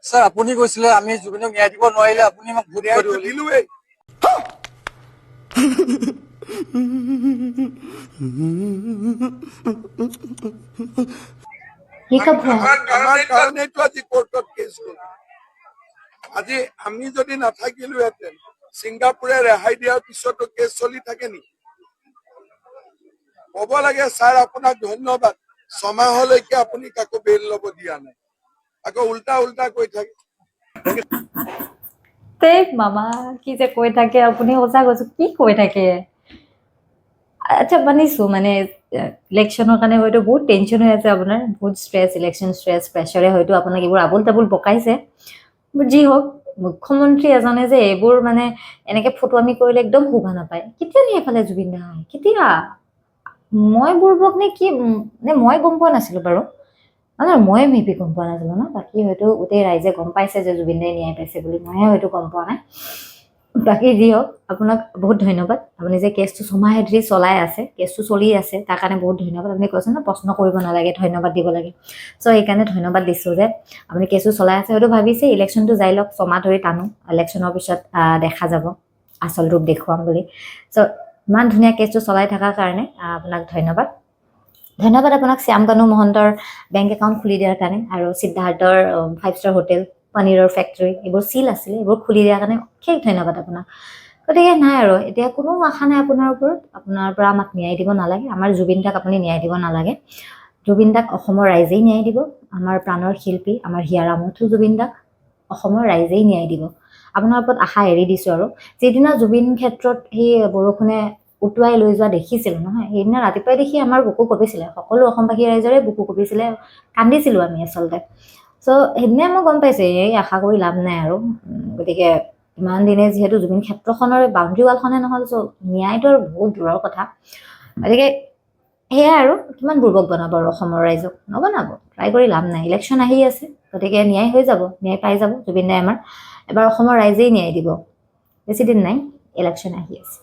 Sir আপুনি কৈছিলে আমি জুবিনক ন্যায় দিব নোৱাৰিলে আপুনি আমাক ভোট ন্যায়টো কৰিব দিলোৱেই। ये कब हुआ? আমাৰ কাৰণেতো আজি কোৰ্টত কেছ হ'ল। আজি আমি যদি নাথাকিলোহেঁতেন ছিংগাপুৰে ৰেহাই দিয়াৰ পিছতো কেছ চলি থাকে নেকি? ক'ব লাগে ছাৰ আপোনাক ধন্যবাদ, ছমাহলৈকে আপুনি কাকো বেইল ল'ব দিয়া নাই। আকৌ উল্টা উল্টা কৈ থাকে। তেক মামা কি যে কৈ থাকে আপুনি, সঁচা কৈছো কি কৈ থাকে। আচ্ছা মানিছো মানে ইলেকশ্যনৰ কাৰণে হয়তো বহুত টেনশ্যন হৈ আছে আপোনাৰ, বহুত ষ্ট্ৰেছ, ইলেকশ্যন ষ্ট্ৰেছ প্ৰেছাৰে হয়তো আপোনাক এইবোৰ আবোল তাবোল বকাইছে। যি হওক, মুখ্যমন্ত্ৰী এজনে যে এইবোৰ মানে এনেকে ফটোৱামি কৰিলে একদম শোভা নাপায়। কেতিয়া নি এফালে জুবিন দা কেতিয়া? মই বুৰ্বক নে কি নে মই গম পোৱা নাছিলো বাৰু। নহয় ময়ে মেবি গম পোৱা নাছিলো ন, বাকী হয়তো গোটেই ৰাইজে গম পাইছে যে জুবিন দাই ন্যায় পাইছে বুলি, মইহে হয়তো গম পোৱা নাই। বাকী যি হওক, আপোনাক বহুত ধন্যবাদ। আপুনি যে কেছটো ছমাহে ধৰি চলাই আছে, কেছটো চলি আছে, তাৰ কাৰণে বহুত ধন্যবাদ। আপুনি কৈছে ন প্ৰশ্ন কৰিব নালাগে, ধন্যবাদ দিব লাগে। চ' সেইকাৰণে ধন্যবাদ দিছোঁ যে আপুনি কেছটো চলাই আছে। হয়তো ভাবিছে ইলেকশ্যনটো যাই লওক, ছমাহ ধৰি টানো, ইলেকশ্যনৰ পিছত দেখা যাব, আচল ৰূপ দেখুৱাম বুলি। চ' ইমান ধুনীয়া কেছটো চলাই থকাৰ কাৰণে আপোনাক ধন্যবাদ। ধন্যবাদ আপোনাক শ্যাম কানু মহন্তৰ বেংক একাউণ্ট খুলি দিয়াৰ কাৰণে, আৰু সিদ্ধাৰ্থৰ 5 ষ্টাৰ হোটেল, পনীৰৰ ফেক্টৰী, এইবোৰ চিল আছিলে, এইবোৰ খুলি দিয়াৰ কাৰণে অশেষ ধন্যবাদ আপোনাক। গতিকে নাই আৰু এতিয়া কোনো আশা নাই আপোনাৰ ওপৰত, আপোনাৰ পৰা আমাক ন্যায় দিব নালাগে, আমাৰ জুবিন দাক আপুনি ন্যায় দিব নালাগে। জুবিন দাক অসমৰ ৰাইজেই ন্যায় দিব, আমাৰ প্ৰাণৰ শিল্পী, আমাৰ হিয়াৰ আমঠু জুবিন দাক অসমৰ ৰাইজেই ন্যায় দিব। আপোনাৰ ওপৰত আশা এৰি দিছোঁ। আৰু যিদিনা জুবিন ক্ষেত্ৰত সেই বৰষুণে উটুৱাই লৈ যোৱা দেখিছিলোঁ নহয়, সেইদিনা ৰাতিপুৱাই দেখি আমাৰ বুকু কঁপিছিলে, সকলো অসমবাসী ৰাইজৰে বুকু কঁপিছিলে, কান্দিছিলোঁ আমি আচলতে। চ' সেইদিনাই মই গম পাইছোঁ এই আশা কৰি লাভ নাই আৰু। গতিকে ইমান দিনে যিহেতু জুবিন ক্ষেত্ৰখনৰ বাউণ্ডৰী ৱালখনে নহ'ল, চ' ন্যায়টো আৰু বহুত দূৰৰ কথা। গতিকে সেয়াই আৰু, কিমান বুৰ্বক বনাব আৰু অসমৰ ৰাইজক, নবনাব, ট্ৰাই কৰি লাভ নাই। ইলেকশ্যন আহি আছে, গতিকে ন্যায় হৈ যাব, ন্যায় পাই যাব জুবিন দাই আমাৰ। এবাৰ অসমৰ ৰাইজেই ন্যায় দিব, বেছি দিন নাই, ইলেকশ্যন আহি আছে।